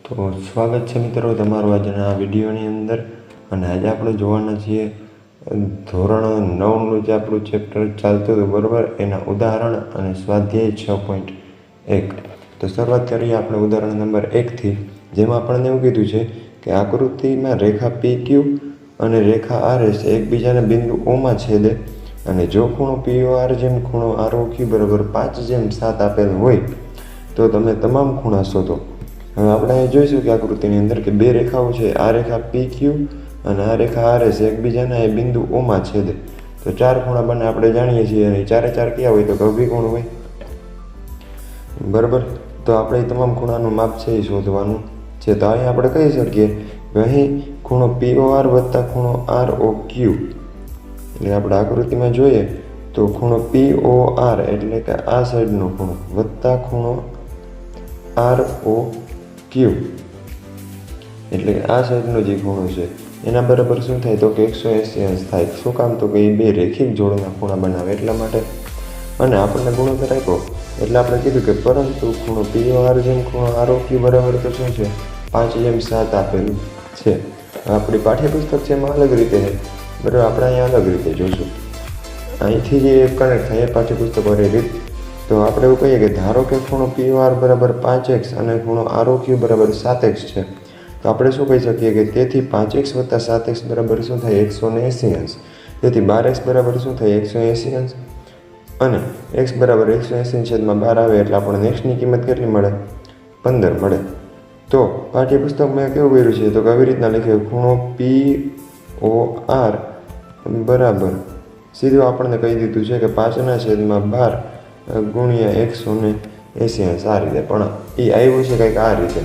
તો સ્વાગત છે મિત્રો તમારું આજના આ વિડીયોની અંદર. અને આજે આપણે જોવાના છીએ ધોરણ 9નું જે આપણું ચેપ્ટર ચાલતું હતું બરાબર, એના ઉદાહરણ અને સ્વાધ્યાય 6.1. તો શરૂઆત કરીએ આપણે ઉદાહરણ નંબર 1થી, જેમાં આપણને એવું કીધું છે કે આકૃતિમાં રેખા PQ અને રેખા RS એકબીજાને બિંદુ Oમાં છેદે અને જો ખૂણો POR જેમ ખૂણો ROQ બરાબર 5/7 આપેલ હોય તો તમે તમામ ખૂણા શોધો. હવે આપણે અહીં જોઈશું કે આકૃતિની અંદર કે બે રેખાઓ છે, આ રેખા PQ અને આ રેખા RS એકબીજાના એ બિંદુ Oમાં છેદે. તો ચાર ખૂણા બને આપણે જાણીએ છીએ, અને ચારે ચાર ક્યાં હોય તો કે અભિકોણ હોય બરાબર. તો આપણે તમામ ખૂણાનું માપ છે એ શોધવાનું છે. તો અહીં આપણે કહી શકીએ કે અહીં ખૂણો POR વત્તા ખૂણો ROQ, એટલે આપણે આકૃતિમાં જોઈએ તો ખૂણો POR એટલે કે આ સાઈડનો ખૂણો વત્તા ખૂણો ROQ એટલે કે આ સાઈડનો જે ખૂણો છે એના બરાબર શું થાય તો કે 180 અંશ થાય. શું કામ તો કે એ બે રેખિક જોડના ખૂણા બનાવે એટલા માટે. અને આપણને ગુણોત્તર આપ્યો એટલે આપણે કીધું કે પરંતુ ખૂણો POR જેમ ખૂણો ROQ બરાબર તો શું છે 5/7 આપેલું છે. આપણી પાઠ્યપુસ્તક છે એમાં અલગ રીતે છે બરાબર, આપણે અહીંયા અલગ રીતે જોઈશું. અહીંથી જે કનેક્ટ થાય એ પાઠ્યપુસ્તકોની રીત. તો આપણે એવું કહીએ કે ધારો કે ખૂણો POR બરાબર 5x અને ખૂણો ROQ બરાબર 7x છે. તો આપણે શું કહી શકીએ કે તેથી 5x વત્તા 7x બરાબર શું થાય 180 અંશ. તેથી 12x બરાબર શું થાય 180 અંશ, અને x બરાબર 180/12 આવે એટલે આપણને xની કિંમત કેટલી મળે 15 મળે. તો પાઠ્યપુસ્તકમાં કેવું કર્યું છે તો કે આવી રીતના લખ્યું ખૂણો POR બરાબર સીધું આપણને કહી દીધું છે કે 5/12 ગુણ્યા 180 અંશ આ રીતે, પણ એ આવ્યું છે કંઈક આ રીતે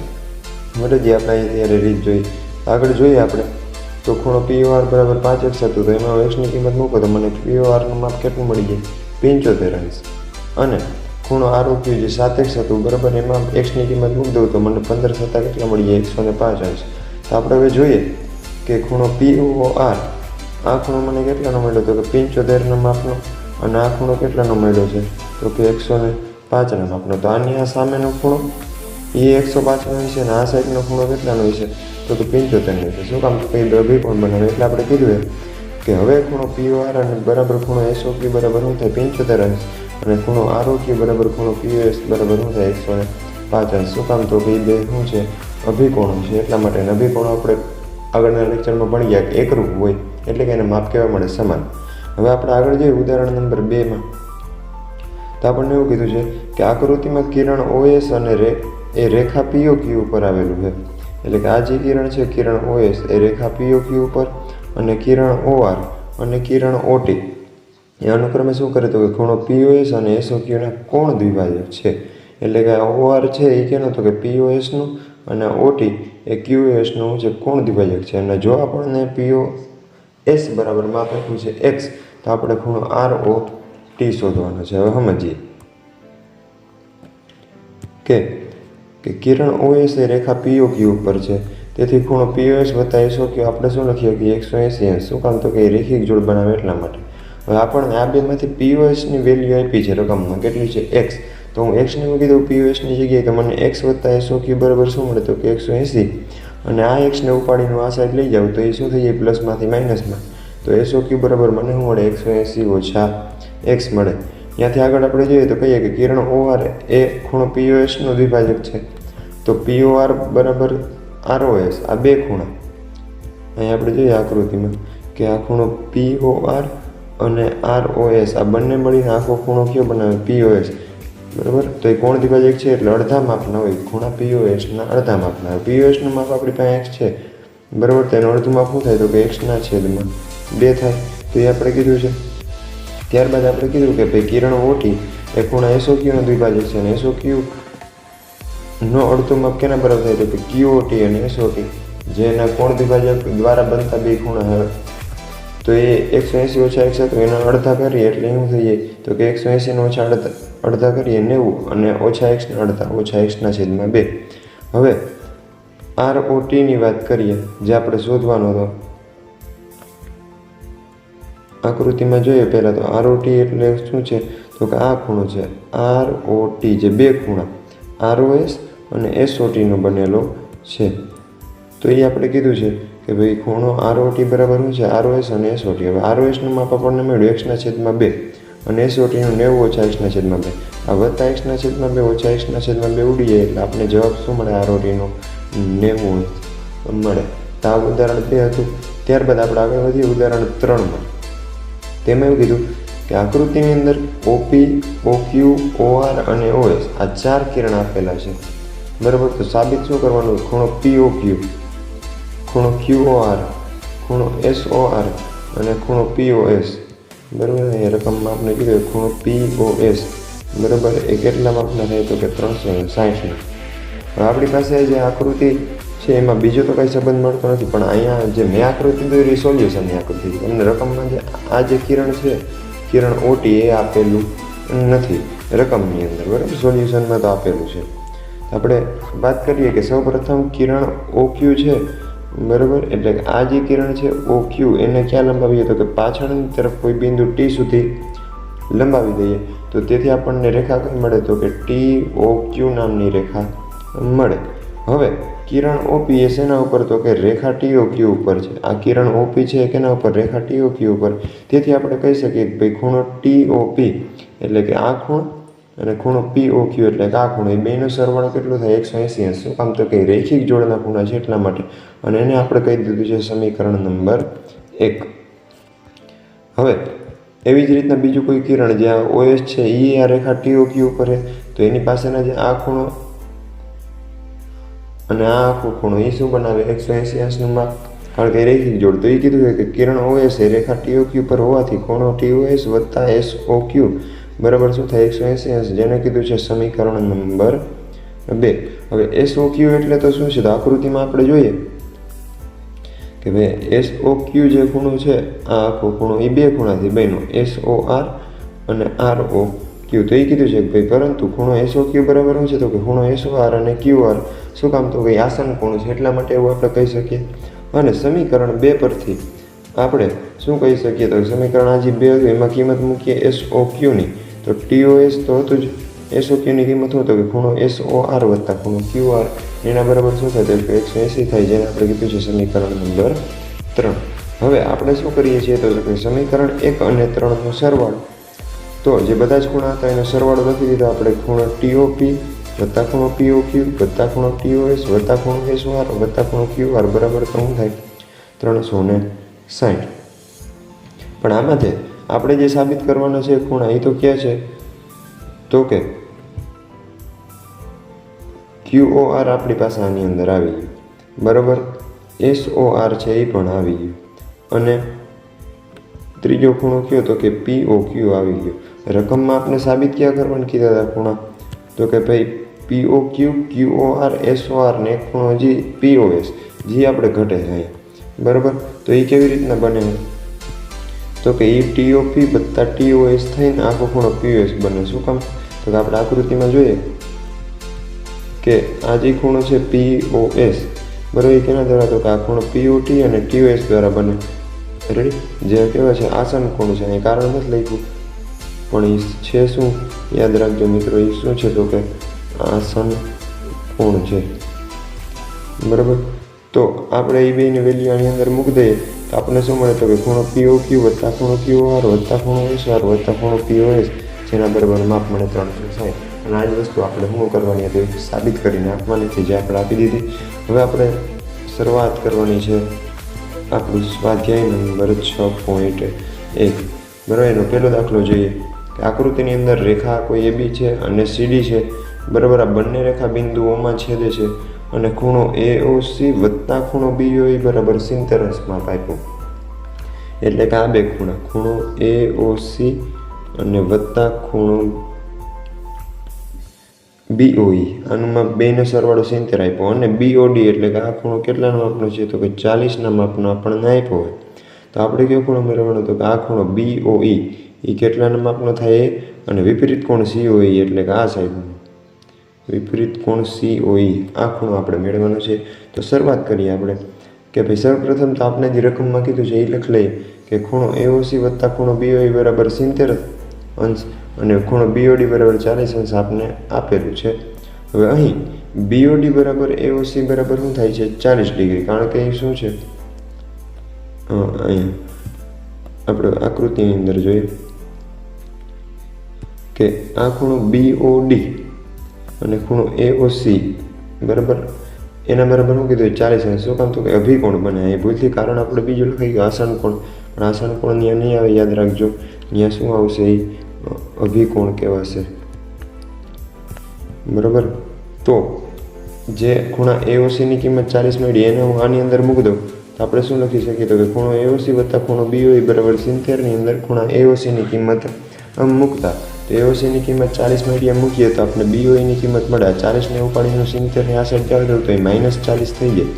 બરાબર. જે આપણે અત્યારે રીત જોઈ આગળ જોઈએ આપણે તો ખૂણો POR બરાબર 5x હતું, તો એમાં xની કિંમત મૂકો તો મને PORનું માપ કેટલું મળી જાય 75 અંશ. અને ખૂણો ROQ જે 7x હતું બરાબર, એમાં xની કિંમત મૂકી દઉં તો મને 15 છતાં કેટલા મળી જાય 105 અંશ. તો આપણે હવે જોઈએ કે ખૂણો POR આ ખૂણો મને કેટલાનો મળ્યો તો કે 75 માપનો, અને આ ખૂણો કેટલાનો મળ્યો છે તો કે 105 માપનો. તો આની આ સામેનો ખૂણો એ 105 હશે અને આ સાઈડનો ખૂણો કેટલાનો હશે તો કે 75 હશે. શું કામ તો કંઈ અભિકોણ બનાવે એટલે આપણે કીધું કે હવે ખૂણો POR અને બરાબર ખૂણો SOQ બરાબર શું થાય 75 અંશ, અને ખૂણો ROQ બરાબર ખૂણો POS બરાબર શું થાય 105 અંશ. શું કામ તો કે બે શું છે અભિકોણો છે એટલા માટે. અભિકોણો આપણે આગળના લેક્ચરમાં ભણી ગયા કે એકરૂપ હોય એટલે કે એને માપ કહેવા મળે સમાન. હવે આપણે આગળ જોઈએ ઉદાહરણ નંબર 2માં. તો આપણને એવું કીધું છે કે આકૃતિમાં કિરણ OS અને એ રેખા POQ ઉપર આવેલું છે. એટલે કે આ જે કિરણ છે કિરણ OS એ રેખા POQ ઉપર, અને કિરણ OR અને કિરણ OT એ અનુક્રમે શું કરે તો કે ખૂણો POS અને SOQના કોણ દ્વિભાજક છે. એટલે કે OR છે એ કેનો તો કે POSનું, અને OT એ QOSનું જે કોણ દ્વિભાજક છે. અને જો આપણને POS બરાબર માપ આપ્યું છે x, તો આપણે ખૂણો ROT શોધવાનો છે. હવે સમજીએ કે કિરણ OS એ રેખા POQ ઉપર છે, તેથી ખૂણો POS વત્તા SOQ આપણે શું લખીએ કે 180 અંશ. શું કામ તો કે રેખિક જોડ બનાવે એટલા માટે. હવે આપણને આ બેમાંથી POSની વેલ્યુ આપી છે રકમમાં કેટલી છે x, તો હું xને મૂકી દઉં POSની જગ્યાએ તો મને x વત્તા SOQ બરાબર શું મળે તો કે 180, અને આ xને ઉપાડીને આ સાઈડ લઈ જાઉં તો એ શું થઈ જાય પ્લસમાંથી માઇનસમાં. તો SOQ બરાબર મને શું મળે 180 ઓછા x મળે. ત્યાંથી આગળ આપણે જોઈએ તો કહીએ કે કિરણ OR એ ખૂણો POSનો દ્વિભાજક છે. તો POR બરાબર ROS આ બે ખૂણા અહીં આપણે જોઈએ આકૃતિમાં કે આ ખૂણો POR અને ROS આ બંને મળીને આખો ખૂણો કયો બનાવે POS બરાબર. તો એ કોણ દ્વિભાજક છે એટલે અડધા માપના હોય, ખૂણા POSના અડધા માપના હોય. POSનું માપ આપણી પાસે x છે બરાબર, તો એનું અડધું માપ શું થાય તો કે xના છેદમાં 2 થાય. તો એ આપણે કીધું છે. ત્યારબાદ આપણે કીધું કે ભાઈ કિરણ OT એ ખૂણા SOQનો દ્વિભાજક છે, અને SOQનો અડધું માપ કેના બરાબર થાય તો કે QOT અને SOT જેના કોણ દ્વિભાજક દ્વારા બનતા બે ખૂણા હવે. તો એ 180 ઓછા x હતું એના અડધા કરીએ એટલે શું થઈ જાય તો કે 180 ઓછા અડધા કરીએ 90, અને ઓછા xના અડધા ઓછા xના છેદમાં 2. હવે ROTની વાત કરીએ જે આપણે શોધવાનો હતો. આકૃતિમાં જોઈએ પહેલાં તો ROT એટલે શું છે તો કે આ ખૂણો છે ROT, જે બે ખૂણા ROS અને SOTનો બનેલો છે. તો એ આપણે કીધું છે કે ભાઈ ખૂણો ROT બરાબર શું છે, ROS અને SOT. હવે ROSનું માપ આપણને મળ્યું x/2 અને SOTનું 90 ઓછા x/2. આ વત્તા x/2 ઓછા x/2 ઉડી જાય એટલે આપણે જવાબ શું મળે, ROTનો 90 મળે. તો આ ઉદાહરણ 2 હતું. ત્યારબાદ આપણે આગળ વધીએ ઉદાહરણ 3માં. તેમાં એવું કીધું કે આકૃતિની અંદર OP, OQ, OR અને OS આ 4 કિરણ આપેલા છે, બરાબર. તો સાબિત શું કરવાનું, ખૂણો POQ, ખૂણો QOR, ખૂણો SOR અને ખૂણો POS, બરાબર. અહીંયા રકમમાં આપણે કીધું ખૂણો POS, બરાબર, એ કેટલા માપના થાય તો કે 360. હવે આપણી પાસે જે આકૃતિ છે એમાં બીજો તો કંઈ સંબંધ મળતો નથી, પણ અહીંયા જે મેં આકૃતિ દોરી સોલ્યુશનની આકૃતિ છે. તમને રકમમાં જે આ જે કિરણ છે, કિરણ OT, એ આપેલું નથી રકમની અંદર, બરાબર. સોલ્યુશનમાં તો આપેલું છે. આપણે વાત કરીએ કે સૌપ્રથમ કિરણ OQ છે, બરાબર. એટલે કે આ જે કિરણ છે OQ એને ક્યાં લંબાવીએ તો કે પાછળની તરફ કોઈ બિંદુ T સુધી લંબાવી દઈએ તો તેથી આપણને રેખા કઈ મળે તો કે TOQ નામની રેખા મળે. હવે કિરણ OP એ શેના ઉપર તો કે રેખા TOQ ઉપર છે. આ કિરણ OP છે એ કેના ઉપર, રેખા TOQ ઉપર. તેથી આપણે કહી શકીએ કે ભાઈ ખૂણો TOP એટલે કે આ ખૂણો અને ખૂણો POQ એટલે કે આ ખૂણો, એ બેનો સરવાળો કેટલો થાય, 180 અંશ. શું કામ તો કે રૈખિક જોડના ખૂણા છે એટલા માટે. અને એને આપણે કહી દીધું છે સમીકરણ નંબર 1. હવે એવી જ રીતના બીજું કોઈ કિરણ જ્યાં OS છે એ આ રેખા TOQ ઉપર છે, તો એની પાસેના જે આ ખૂણો અને આ આખો ખૂણો એ શું બનાવે, 180 અંશનું માપ, કારણ કે રૈખિક જોડ. તો એ કીધું કે કિરણ OS એ રેખા TOQ પર હોવાથી ખૂણો TOS વત્તા SOQ બરાબર શું થાય, 180 અંશ, જેને કીધું છે સમીકરણ નંબર 2. હવે SOQ એટલે તો શું છે, તો આકૃતિમાં આપણે જોઈએ કે ભાઈ SOQ જે ખૂણો છે આ આખો ખૂણો એ બે ખૂણાથી બન્યો, SOR અને ROQ. તો એ કીધું છે કે ભાઈ પરંતુ ખૂણો SOQ બરાબર શું છે તો કે ખૂણો SOR અને QR શું કામ તો ભાઈ આસન ખૂણો છે એટલા માટે એવું આપણે કહી શકીએ. અને સમીકરણ 2 પરથી આપણે શું કહી શકીએ તો સમીકરણ આ જે 2 હતું એમાં કિંમત મૂકીએ SOQની, તો TOS તો હતું જ, SOQની કિંમત શું તો કે ખૂણો SOR વત્તા ખૂણો QR એના બરાબર શું થાય તો 180 થાય, જેને આપણે કીધું છે સમીકરણ નંબર 3. હવે આપણે શું કરીએ છીએ તો કે સમીકરણ 1 અને 3નો સરવાળો, તો જે બધા જ ખૂણા હતા એનો સરવાળો લખી દીધો આપણે. ખૂણો TOP વત્તા ખૂણો POQ વત્તા ખૂણો TOS વત્તા ખૂણો SOR વત્તા ખૂણો QR બરાબર તો શું થાય 360. પણ આમાંથી આપણે જે સાબિત કરવાનો છે ખૂણા એ તો ક્યાં છે તો કે QOR આપણી પાસે આની અંદર આવી ગયું, બરાબર. SOR છે એ પણ આવી ગયું અને ત્રીજો ખૂણો કયો તો કે POQ આવી ગયો. રકમમાં આપણે સાબિત ક્યાં કરવાનું કીધા હતા ખૂણા તો કે ભાઈ POQ, QOR, SOR ને એક ખૂણો જે POS જે આપણે ઘટે છે અહીંયા, બરાબર. તો એ કેવી રીતના બને તો કે એ TOP વત્તા TOS થઈને આખો ખૂણો POS બને. શું કામ તો કે આપણે આકૃતિમાં જોઈએ કે આ જે ખૂણો છે POS, બરાબર, એ કેના દ્વારા તો કે આ ખૂણો POT અને TOS દ્વારા બને. રેડી, જે કહેવાય છે આસન ખૂણો છે. અહીં કારણ નથી લખ્યું પણ એ છે શું યાદ રાખજો મિત્રો, એ શું છે તો કે આસન ખૂણ છે, બરાબર. તો આપણે એ બેની વેલ્યુ આની અંદર મૂકી દઈએ તો આપણને શું મળે તો કે ખૂણો POQ વત્તા ખૂણો QR વત્તા ખૂણો SOR વત્તા ખૂણો POS જેના બરાબર માપ મળે 360. અને આ જ વસ્તુ આપણે શું કરવાની હતી સાબિત કરીને આપવાની હતી, જે આપણે આપી દીધી. હવે આપણે શરૂઆત કરવાની છે આપણું સ્વાધ્યાય નંબર 6.1, બરાબર. એનો પહેલો દાખલો જોઈએ કે આકૃતિની અંદર રેખા કોઈ AB છે અને CD છે, બરાબર. આ બંને રેખા બિંદુઓમાં છેદે છે અને ખૂણો AOC વત્તા ખૂણો BOE બરાબર 70 અંશ માપ આપ્યું. એટલે કે આ બે ખૂણો AOC અને વત્તા ખૂણો BOE આનું માપ બેનો સરવાળો 70 આપ્યો. અને BOD એટલે કે આ ખૂણો કેટલાનો માપનો છે તો કે 40ના માપનો આપણને આપ્યો હોય. તો આપણે કયો ખૂણો મેળવવાનો તો કે આ ખૂણો BOE એ કેટલાના માપનો થાય અને વિપરીત કોણ COE એટલે કે આ સાઈડનો વિપરીત કોણ COE આ ખૂણો આપણે મેળવવાનો છે. તો શરૂઆત કરીએ આપણે કે ભાઈ સૌપ્રથમ તો આપણે જે રકમમાં કીધું છે એ લખી લઈએ કે ખૂણો AOC વત્તા ખૂણો BOE બરાબર 70 અંશ અને ખૂણો BOD બરાબર 40 અંશ આપણે આપેલું છે. હવે અહીં BOD બરાબર AOC બરાબર શું થાય છે 40 ડિગ્રી, કારણ કે એ શું છે અહીંયા આપણે આકૃતિની અંદર જોઈએ કે આ ખૂણો BOD અને ખૂણો AOC બરાબર એના બરાબર શું કીધું 40 અંશ. શું કામ તો કે અભિકોણ બને. એ ભૂલથી કારણ આપણે બીજું લખાઈ ગયું આસન કોણ, પણ આસન કોણ ત્યાં નહીં આવે, યાદ રાખજો. ત્યાં શું આવશે એ અભિકોણ કહેવાશે બરાબર. તો જે ખૂણા AOC ની કિંમત 40 મળી એને હું આની અંદર મૂકી દઉં તો આપણે શું લખી શકીએ તો કે ખૂણો AOC વત્તા ખૂણો BOE બરાબર 70 ની અંદર ખૂણા AOC ની કિંમત આમ મૂકતા તો AOC ની કિંમત 40 મળી એમ મૂકીએ તો આપણે BOE ની કિંમત મળે 40 ને ઉપાડીને 70 ની આ સાઈડ જવા દઉં તો એ -40 થઈ જાય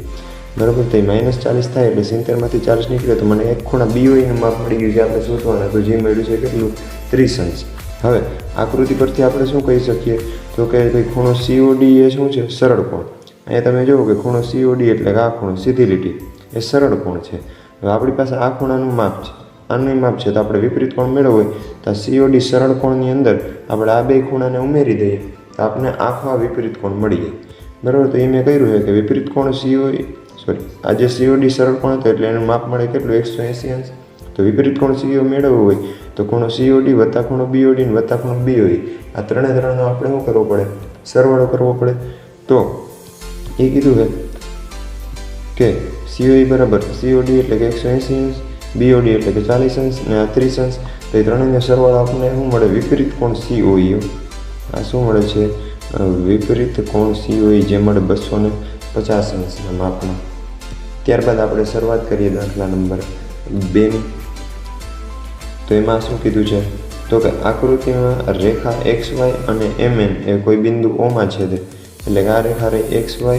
બરાબર. તો એ -40 થાય એટલે 70 માંથી 40 નીકળે તો મને એક ખૂણા BOE નું માપ મળી ગયું છે આપણે શોધવાના. તો જે મળ્યું છે કેટલું 30 અંશ. હવે આકૃતિ પરથી આપણે શું કહી શકીએ તો કે ભાઈ ખૂણો COD એ શું છે સરળ કોણ. અહીંયા તમે જુઓ કે ખૂણો COD એટલે કે આ ખૂણો સીધી લીટી એ સરળ કોણ છે. હવે આપણી પાસે આ ખૂણાનું માપ છે, આનું માપ છે, તો આપણે વિપરીત કોણ મેળવવો હોય તો COD સરળ કોણની અંદર આપણે આ બે ખૂણાને ઉમેરી દઈએ તો આપણે આખો આ વિપરીત કોણ મળી જાય બરાબર. તો એ મેં કહ્યું છે કે વિપરીત કોણ આ જે COD સરળ કોણ હતો એટલે એનું માપ મળે કેટલું 180 અંશ. તો વિપરીત કોણ CO મેળવવો હોય તો ખૂણો COD વત્તા ખૂણો BOD વત્તા ખૂણો BOE આ ત્રણનો આપણે શું કરવો પડે સરવાળો કરવો પડે. તો એ કીધું છે કે COE બરાબર COD એટલે કે 180 અંશ, BOD એટલે કે 40 અંશ અને આ 30 અંશ. તો એ ત્રણેયનો સરવાળો આપણને શું મળે વિપરીત કોણ COE. આ શું મળે છે વિપરીત કોણ COE જે મળે 250 અંશના માપમાં. ત્યારબાદ આપણે શરૂઆત કરીએ દાખલા નંબર 2ની. તો એમાં શું કીધું છે તો કે આકૃતિમાં રેખા XY અને MN એ કોઈ બિંદુ O માં છેદે એટલે કે આ રેખા XY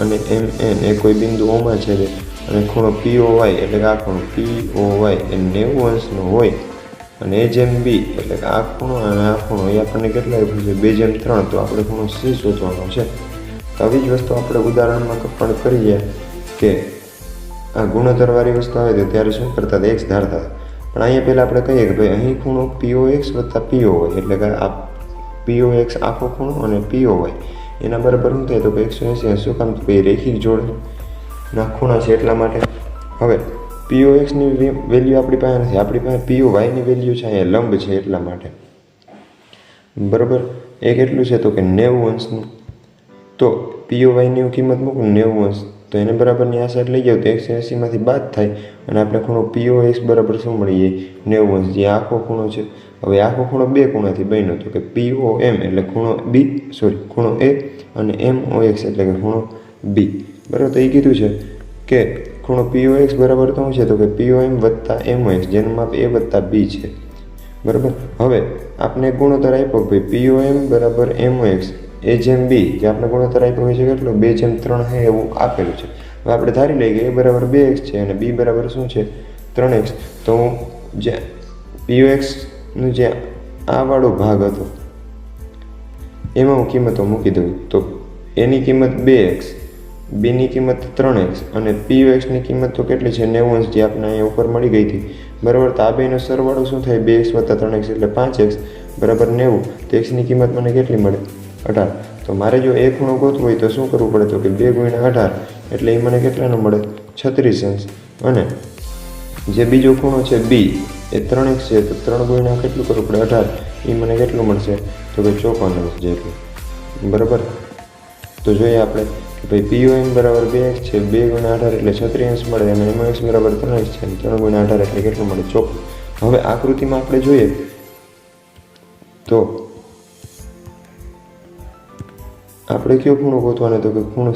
અને MN એ કોઈ બિંદુ O માં છેદે અને ખૂણો POY એટલે કે આ ખૂણો POY એ 90 અંશનો હોય અને A/B એટલે કે આ ખૂણો અને આ ખૂણો એ આપણને કેટલા આપ્યું છે 2/3. તો આપણે ખૂણો C શોધવાનો છે. તો આવી જ વસ્તુ આપણે ઉદાહરણમાં પણ કરીએ કે આ ગુણોત્તરવાળી વસ્તુ આવે તો ત્યારે શું કરતા હતા x ધારતા. પણ અહીંયા પહેલાં આપણે કહીએ કે ભાઈ અહીં ખૂણો POX વત્તા POY એટલે કે આ POX આખો ખૂણો અને POY એના બરાબર શું થાય તો કે 180. શું કામ તો એ રેખિક જોડના ખૂણા છે એટલા માટે. હવે POXની વેલ્યુ આપણી પાસે નથી, આપણી પાસે POYની વેલ્યુ છે, અહીંયા લંબ છે એટલા માટે બરાબર. એ કેટલું છે તો કે 90 અંશનું. તો POYની કિંમત મૂકું 90 અંશ તો એને બરાબરની આ સાઈડ લઈ જાવ તો 180 માંથી બાદ થાય અને આપણે ખૂણો POX બરાબર શું મળી જાય 90 અંશ જે આખો ખૂણો છે. હવે આખો ખૂણો બે ખૂણાથી બન્યો તો કે POM એટલે ખૂણો ખૂણો A અને MOX એટલે કે ખૂણો B બરાબર. તો એ કીધું છે કે ખૂણો POX બરાબર તો શું છે તો કે POM વત્તા MOX જેનું માપ A વત્તા B છે બરાબર. હવે આપણે ગુણોત્તર આપ્યો ભાઈ POM બરાબર MOX A/B જે આપણે ગુણોત્તર આપ્યો હોય છે કેટલો 2/3 છે એવું આપેલું છે. હવે આપણે ધારી લઈએ કે A બરાબર 2x છે અને B બરાબર શું છે 3x. તો જે POXનું જે આ વાળો ભાગ હતો એમાં હું કિંમતો મૂકી દઉં તો એની કિંમત 2x, Bની કિંમત 3x અને POXની કિંમત તો કેટલી છે 90 અંશ જે આપણે અહીંયા ઉપર મળી ગઈ હતી બરાબર. તો આ બેનો સરવાળો શું થાય 2x વત્તા 3x એટલે 5x બરાબર 90. તો xની કિંમત મને કેટલી મળે 18. તો મારે જો એ ખૂણો ગોતવો હોય તો શું કરવું પડે તો કે 2 × 18 એટલે એ મને કેટલાનો મળે 36 અંશ. અને જે બીજો ખૂણો છે B એ 3x છે તો 3 × કેટલું કરવું પડે 18 એ મને કેટલું મળશે તો કે 54 અંશ જેટલું બરાબર. તો જોઈએ આપણે કે ભાઈ POM બરાબર 2x છે 2 × 18 એટલે 36 અંશ મળે અને MOX બરાબર 3x છે 3 × 18 એટલે કેટલું મળે 54. હવે આકૃતિમાં આપણે જોઈએ તો આપણે કયો ખૂણો ગોતવાનો તો કે ખૂણો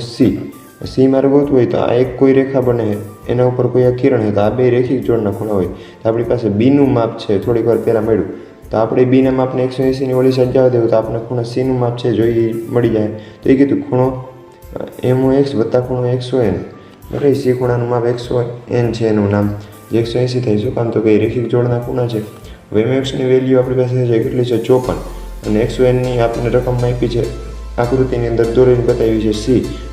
C મારે ગોતવો હોય તો આ એક કોઈ રેખા બને એના ઉપર કોઈ આ કિરણ છે તો આ બે રેખિક જોડના ખૂણા હોય તો આપણી પાસે Bનું માપ છે થોડીક વાર પહેલાં મળ્યું તો આપણે Bના માપને 180ની ઓલી સાઈડ જવા દેવું તો આપણે ખૂણો Cનું માપ છે જો એ મળી જાય. તો એ કીધું ખૂણો MOX વત્તા ખૂણો XON બરાબર. C ખૂણાનું માપ XON છે એનું નામ જે 180 થાય. શું કામ તો કે રેખિક જોડના ખૂણા છે. હવે MOXની વેલ્યુ આપણી પાસે છે કેટલી છે 54 અને XONની આપણને રકમમાં આપી છે આકૃતિની અંદર દોરીને બતાવી છે C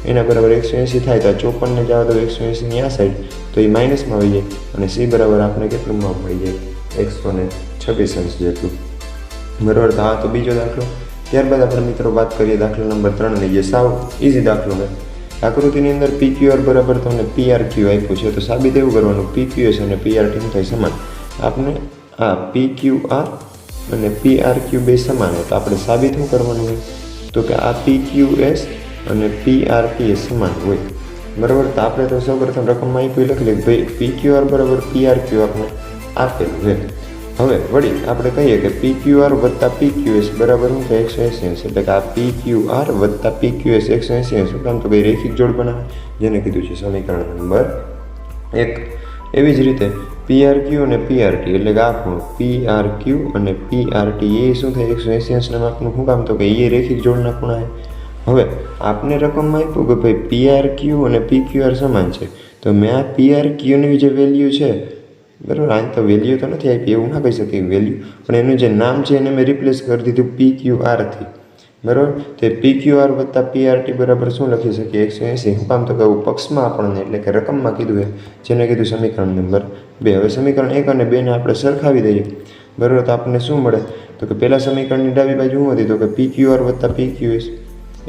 એના બરાબર 180 થાય તો 54 ને જવા દો 180ની આ સાઈડ તો એ માઇનસમાં આવી જાય અને C બરાબર આપણે કેટલું માપ મળી જાય 126 અંશ જેટલું બરાબર. તો આ તો બીજો દાખલો. ત્યારબાદ આપણે મિત્રો વાત કરીએ દાખલા નંબર 3ની, જે સાવ ઇઝી દાખલો છે. આકૃતિની અંદર PQR બરાબર તમને PRQ આપ્યું છે, તો સાબિત એવું કરવાનું PQS અને PRT થાય સમાન. આપણે આ PQR અને PRQ બે સમાન હોય, તો આપણે સાબિત શું કરવાનું હોય, તો કે આ PQS અને PRT એ સમાન હોય. બરાબર, તો આપણે તો સૌપ્રથમ રકમમાં આપ્યું લખી લઈએ ભાઈ PQR બરાબર PRQ આપણે આપેલું છે. હવે વળી આપણે કહીએ કે PQR વત્તા PQS બરાબર શું થાય 180, એટલે કે આ PQR વત્તા PQS 180. શું કામ, તો ભાઈ રેખિક જોડ બનાવે, જેને કીધું છે સમીકરણ નંબર 1. એવી જ રીતે PRQ અને PRT એટલે કે આ ખૂણો PRQ અને PRT એ શું થાય 180 માપનું. શું કામ, તો કે એ રેખિક જોડના ખૂણા છે. હવે આપને રકમમાં આપ્યું કે ભાઈ PRQ અને PQR સમાન છે, તો મેં આ PRQની જે વેલ્યુ છે, બરાબર, આ તો વેલ્યુ તો નથી આપી એવું ના કહી શકીએ વેલ્યુ, પણ એનું જે નામ છે એને મેં રિપ્લેસ કરી દીધું PQR થી. બરાબર, તે PQR વત્તા PRT બરાબર શું લખી શકીએ 180. શું કામ, તો કે પક્ષમાં આપણને એટલે કે રકમમાં કીધું છે, જેને કીધું સમીકરણ નંબર 2. હવે સમીકરણ 1 અને 2ને આપણે સરખાવી દઈએ. બરાબર, તો આપણને શું મળે, તો કે પહેલા સમીકરણની ડાબી બાજુ શું હતી, તો કે PQR વત્તા PQS.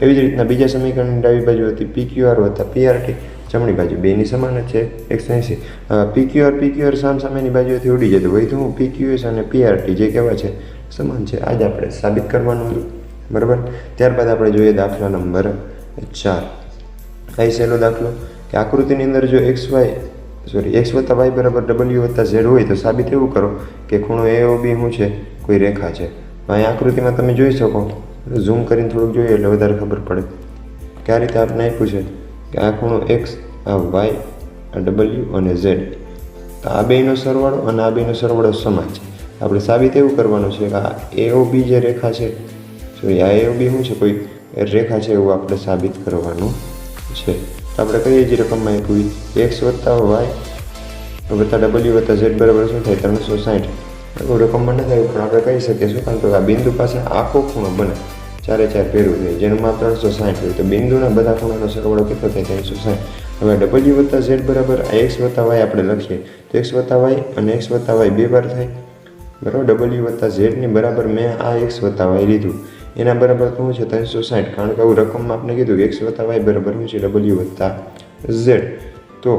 એવી જ રીતના બીજા સમીકરણની ડાબી બાજુ હતી PQR વત્તા PRT. જમણી બાજુ બેની સમાન જ છે 180. PQR સામસામેની બાજુથી ઉડી જતું હોય તો હું PQS અને PRT જે કહેવાય છે સમાન છે. આજ આપણે સાબિત કરવાનું હતું. બરાબર, ત્યારબાદ આપણે જોઈએ દાખલા નંબર 4. આ સહેલો દાખલો કે આકૃતિની અંદર જો x વત્તા y બરાબર w વત્તા z હોય, તો સાબિત એવું કરો કે ખૂણો AOB શું છે, કોઈ રેખા છે. અહીં આકૃતિમાં તમે જોઈ શકો, ઝૂમ કરીને થોડુંક જોઈએ એટલે વધારે ખબર પડે કે આ રીતે આપણે આપ્યું છે કે આ ખૂણો x, આ y, આ w અને z, તો આ બેનો સરવાળો અને આ બેનો સરવાળો સમાન છે. આપણે સાબિત એવું કરવાનું છે કે આ AOB જે રેખા છે, આ AOB શું છે, કોઈ રેખા છે એવું આપણે સાબિત કરવાનું છે. તો આપણે કઈ જ રકમમાં આપ્યું x વત્તા y વત્તા w વત્તા z બરાબર શું થાય 360. રકમમાં નથી આવ્યું, પણ આપણે કહી શકીએ શું કામ, તો આ બિંદુ પાસે આખો ખૂણો બને, 4 4 ભેરું થાય, જેનું માપ 360 હોય, તો બિંદુના બધા ખૂણાનો સરવાળો કેટલો થાય 360. હવે w વત્તા z બરાબર આ x વત્તા y આપણે લખીએ, તો x વત્તા y અને x વત્તા y બે વાર થાય. બરાબર, w વત્તા z ની બરાબર મેં આ x વત્તા y લીધું, એના બરાબર શું છે 360, કારણ કે આવું રકમમાં આપણે કીધું કે x વત્તા y બરાબર શું છે w વત્તા z. તો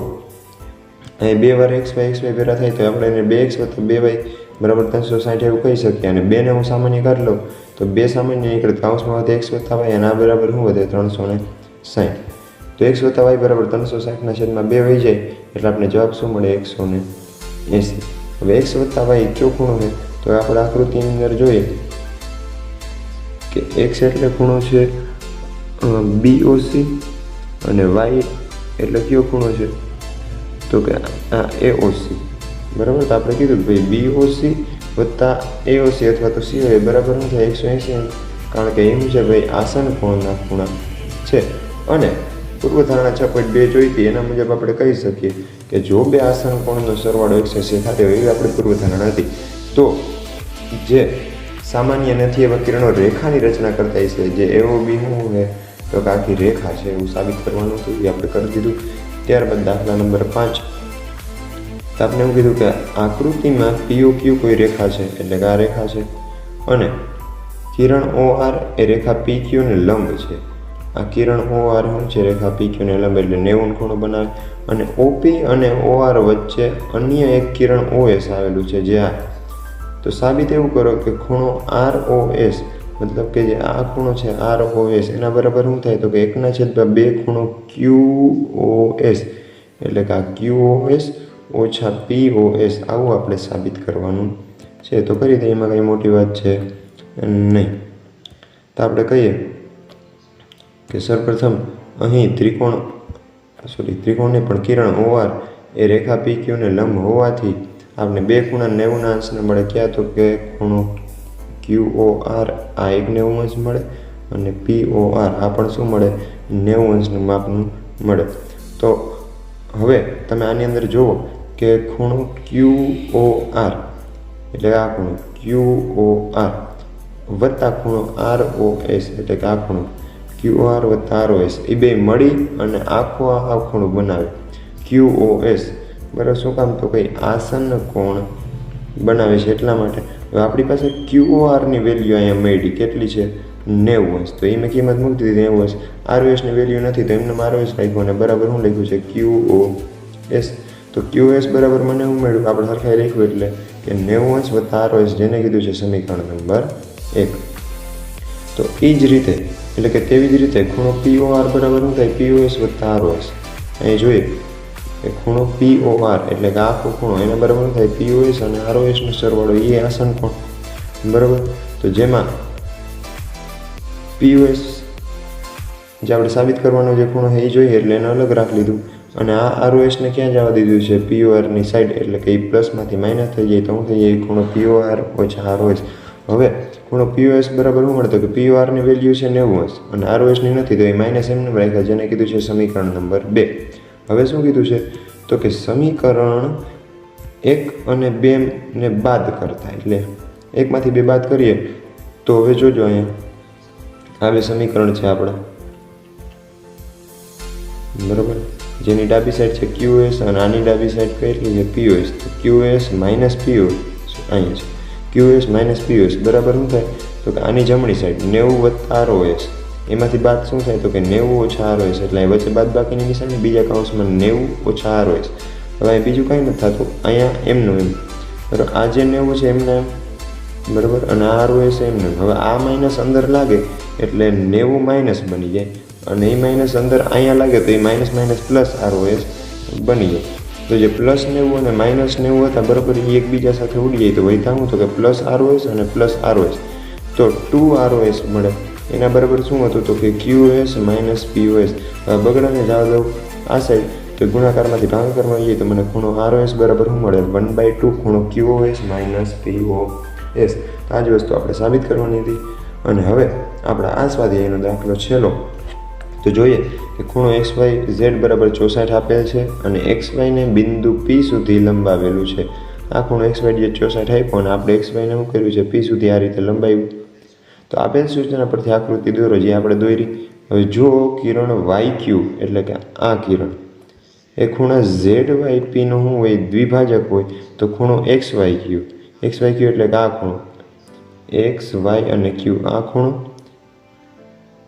અહીં બે વાર x y ભેરા થાય, તો આપણે એને 2x વત્તા 2y બરાબર 360 એવું કહી શકીએ. અને 2ને હું સામાન્ય કાઢી લઉં તો 2 સામાન્ય નીકળે, કાઉન્સમાં વધે x વત્તા y અને આ બરાબર શું વધે 360. તો x વત્તા y બરાબર 360 છેદમાં 2 વહી જાય, એટલે આપણે જવાબ શું મળે 180. હવે x વત્તા y કયો ખૂણો છે, તો આપણે આકૃતિની અંદર જોઈએ કે x એટલે ખૂણો છે BOC અને y એટલે કયો ખૂણો છે, તો કે આ AOC. બરાબર, તો આપણે કીધું કે ભાઈ BOC વત્તા AOC અથવા તો COA બરાબર શું થાય 180, કારણ કે એમ છે ભાઈ આસન કોણના ખૂણા છે. અને પૂર્વધારણા 6.2 જોઈ હતી, એના મુજબ આપણે કહી શકીએ કે જો બે આસન કોણનો સરવાળો 180 થતો હોય એવી આપણી પૂર્વધારણા હતી. તો જે સામાન્ય નથી એવા કિરણો રેખાની રચના કરતા છે, જે AOB શું છે, તો કે આખી રેખા છે એવું સાબિત કરવાનું હતું, એ આપણે કરી દીધું. ત્યારબાદ દાખલા નંબર 5. તો આપણે એવું કીધું કે આકૃતિમાં POQ કોઈ રેખા છે, એટલે કે આ રેખા છે, અને કિરણ OR એ રેખા PQ ને લંબ છે. આ કિરણ OR શું છે, રેખા PQ ને લંબ એટલે 90 ખૂણો બનાવે. અને OP અને OR વચ્ચે અન્ય એક કિરણ OS આવેલું છે, જે આ. તો સાબિત એવું કરો કે ખૂણો ROS, મતલબ કે જે આ ખૂણો છે ROS એના બરાબર શું થાય, તો કે 1/2 ખૂણો QOS, એટલે કે આ QOS ઓછા POS, આવું આપણે સાબિત કરવાનું છે. તો કરી દઈએ, એમાં કંઈ મોટી વાત છે નહીં. તો આપણે કહીએ કે સૌપ્રથમ અહીં ત્રિકોણ નહીં પણ કિરણ OR એ રેખા PQ ને લંબ હોવાથી આપણે બે ખૂણા 90 અંશને મળે. ક્યાં, તો કે ખૂણો QOR આ 1/90 અંશ મળે અને POR આ પણ શું મળે 90 અંશનું માપનું મળે. તો હવે તમે આની અંદર જુઓ કે ખૂણો QOR એટલે આ ખૂણો QOR વત્તા ખૂણો ROS એટલે કે આ ખૂણો QOR વત્તા ROS એ બે મળી અને આખો આ ખૂણો બનાવે QOS. બરાબર, શું કામ, તો કંઈ આસન કોણ બનાવે છે એટલા માટે. હવે આપણી પાસે QOR ની વેલ્યુ અહીંયા મળી કેટલી છે, 90 અંશ, તો એ મેં કિંમત મૂકી દીધી 90 અંશ. ROSની વેલ્યુ નથી તો એમને ROS રાખ્યું અને બરાબર શું લખ્યું છે QoS. તો QoS બરાબર મને શું મળ્યું, આપણે સરખાઈ લખ્યું એટલે કે 90 અંશ વત્તા ROS, જેને કીધું છે સમીકરણ નંબર 1. તો એ જ રીતે એટલે કે તેવી જ રીતે ખૂણો POR બરાબર શું થાય, POS વત્તા ROS. અહીં જોઈએ કે ખૂણો POR એટલે કે આખો ખૂણો એના બરાબર શું થાય, POS અને ROSનો સરવાળો એ આસન કોણ, બરાબર. તો જેમાં POS જે આપણે સાબિત કરવાનો જે ખૂણો છે એ જોઈએ એટલે એને અલગ રાખી લીધું અને આ ROSને ક્યાં જવા દીધું છે, PORની સાઈડ, એટલે કે એ પ્લસમાંથી માઇનસ થઈ જાય તો શું થઈ જાય, ખૂણો POR ઓછા ROS. હવે ખૂણો POS બરાબર શું મળે તો કે PORની વેલ્યુ છે 90 અંશ અને ROSની નથી તો એ માઇનસ એમને રાખ્યા, જેને કીધું છે સમીકરણ નંબર 2. હવે શું કીધું છે તો કે સમીકરણ 1 અને 2 ને બાદ કરતા, એટલે 1માંથી 2 બાદ કરીએ તો હવે જોજો અહીંયા આ બે સમીકરણ છે આપણા, બરાબર, જેની ડાબી સાઈડ છે QoS અને આની ડાબી સાઈડ કેટલી છે POS. તો QoS માઇનસ POS અહીંયા છે, QoS માઇનસ POS બરાબર શું થાય તો કે આની જમણી સાઈડ 90 વત્તા ROS, એમાંથી બાદ શું થાય તો કે 90 ઓછા ROS, એટલે અહીં વચ્ચે બાદ બાકીની નિશાની, બીજા કૌંસમાં 90 ઓછા ROS. હવે અહીં બીજું કંઈ નથી થતું, અહીંયા એમનું એમ, બરાબર, આ જે 90 છે એમને એમ, બરાબર, અને આ ROS એમને. હવે આ માઇનસ અંદર લાગે એટલે 90 માઇનસ બની જાય અને એ માઇનસ અંદર અહીંયા લાગે તો એ માઇનસ માઇનસ પ્લસ ROS બની જાય. તો જે પ્લસ 90 અને માઇનસ 90 હતા બરાબર એ એકબીજા સાથે ઉડી જાય તો વૈતા શું તો કે પ્લસ ROS અને પ્લસ ROS, તો 2 ROS મળે. એના બરાબર શું હતું તો કે QoS માઇનસ POS. બગડાને જવા દઉં આ સાઈડ તો ગુણાકારમાંથી ભાગાકારમાં જઈએ તો મને ખૂણો ROS બરાબર શું મળે 1/2 ખૂણો QoS માઇનસ POS. આ જ વસ્તુ આપણે સાબિત કરવાની હતી. અને હવે આપણે આ સ્વાધ્યાયનો દાખલો છેલ્લો તો જોઈએ કે ખૂણો XYZ બરાબર 64 આપેલ છે અને XYને બિંદુ P સુધી લંબાવેલું છે. આ ખૂણો XYZ 64 આપ્યો અને આપણે XYને શું કર્યું છે P સુધી આ રીતે લંબાવ્યું. તો આપેલ સૂચના પરથી આકૃતિ દોરો જે આપણે દોરી. હવે જો કિરણ YQ એટલે કે આ કિરણ એ ખૂણા ZYP નો શું હોય દ્વિભાજક હોય તો ખૂણો XYQ એટલે કે આ ખૂણો XY અને Q આ ખૂણો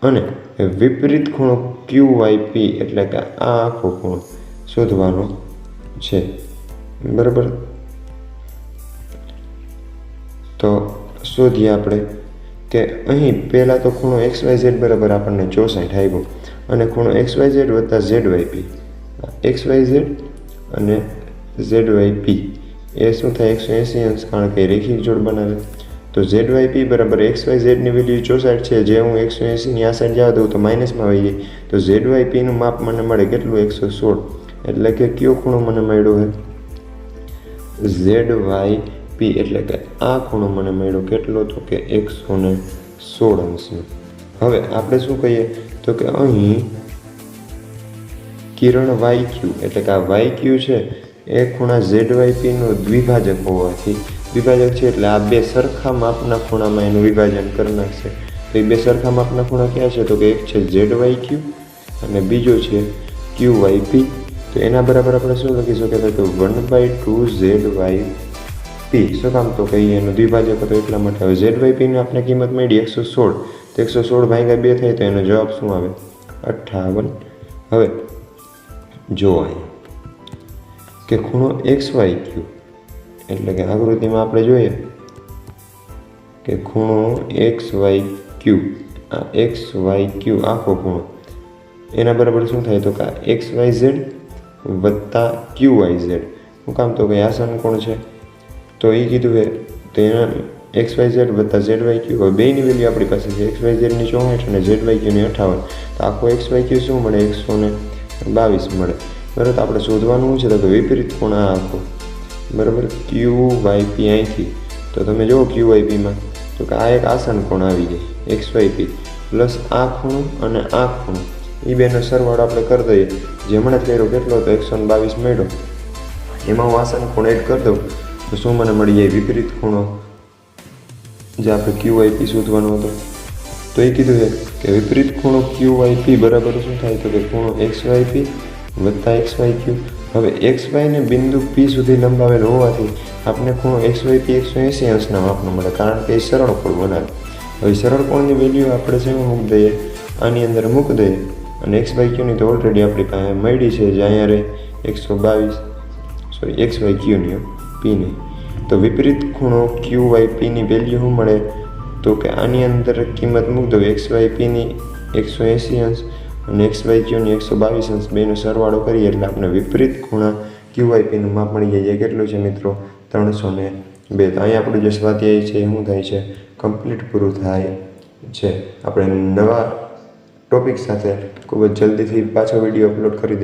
અને વિપરીત ખૂણો QYP એટલે કે આ આખો ખૂણો શોધવાનો છે, બરાબર. તો શોધીએ આપણે કે અહીં પહેલાં તો ખૂણો XYZ બરાબર આપણને 64 આવ્યો અને ખૂણો XYZ વત્તા ZYP, XYZ અને ZYP એ શું થાય 180 અંશ, કારણ કે રેખિક જોડ બનાવે. તો ZYP બરાબર XYZની વેલ્યુ 64 છે, જે હું 180ની આ સાઈડ જવા દઉં તો માઇનસમાં આવી જાય. તો ZYPનું માપ મને મળે કેટલું 116, એટલે કે કયો ખૂણો મને મળ્યો છે ZYP, એટલે કે આ ખૂણો મને મળ્યો કેટલો તો કે 116 અંશનો. હવે આપણે શું કહીએ તો કે અહીં કિરણ YQ એટલે કે આ YQ છે એ ખૂણા ZYPનું દ્વિભાજક હોવાથી, વિભાજક છે એટલે આ બે સરખા માપના ખૂણામાં એનું વિભાજન કરી નાખશે. તો એ બે સરખા માપના ખૂણા ક્યાં છે તો કે એક છે ZYQ અને બીજો છે QYP. તો એના બરાબર આપણે શું લખી શકીએ તો 1/2 ZYP. શું કામ તો કે એનો દ્વિભાજક હતો એટલા માટે. હવે ZYPની આપણે કિંમત મળી 116, તો 116 ભાગ્યા 2 થાય તો એનો જવાબ શું આવે 58. હવે જો અહીંયા કે ખૂણો XYQ એટલે કે આકૃતિમાં આપણે જોઈએ કે ખૂણો XYQ, આ XYQ આખો ખૂણો એના બરાબર શું થાય તો કે XYZ વત્તા QYZ. શું કામ તો કે આ સમકોણ છે તો એ કીધું છે તો એના XYZ વત્તા ZYQ. હવે બેની વેલ્યુ આપણી પાસે છે, XYZની 64 અને ZYQની 58. તો આખો XYQ શું મળે 122 મળે, બરાબર. તો આપણે શોધવાનું છે તો કે વિપરીત ખૂણા આખો, બરાબર, QYP અહીંથી. તો તમે જુઓ QYPમાં તો કે આ એક આસન કોણ આવી જાય XYP પ્લસ આ ખૂણો અને આ ખૂણો એ બેનો સરવાળો આપણે કરી દઈએ. જે હમણાં જ કર્યો કેટલો હતો 122 મળ્યો, એમાં હું આસન ખૂણો એડ કરી દઉં તો શું મને મળી જાય વિપરીત ખૂણો જે આપણે QYP શોધવાનો હતો. તો એ કીધું છે કે વિપરીત ખૂણો QYP બરાબર શું થાય તો કે ખૂણો XYP વત્તા XYQ. હવે XYને બિંદુ P સુધી લંબાવેલ હોવાથી આપણે ખૂણો XYP 180 અંશના માપનો મળે, કારણ કે એ સરળ કોણ બનાવે. હવે સરળ કોણની વેલ્યુ આપણે શેમાં મૂકી દઈએ, આની અંદર મૂકી દઈએ અને એક્સ બાય ક્યુની તો ઓલરેડી આપણી પાસે મળી છે, જે અહીંયા રહે 122 એક્સ બાય ક્યુની પીની. તો વિપરીત ખૂણો ક્યુ વાય પીની વેલ્યુ શું મળે, તો કે આની અંદર કિંમત મૂકી દો એક્સ વાય પીની 180 અંશ અને એક્સ વાય ક્યુની 122 અંશ, બેનો સરવાળો કરીએ એટલે આપણે વિપરીત ખૂણા ક્યુ વાય પીનું માપ મળી જાય. કેટલું છે મિત્રો? 302. તો અહીંયા આપણું જે સ્વાધ્યાય છે એ શું થાય છે? કમ્પ્લીટ પૂરું થાય છે. આપણે નવા ટોપિક સાથે ખૂબ જ જલ્દીથી પાછો વિડીયો અપલોડ કરી દઈશું.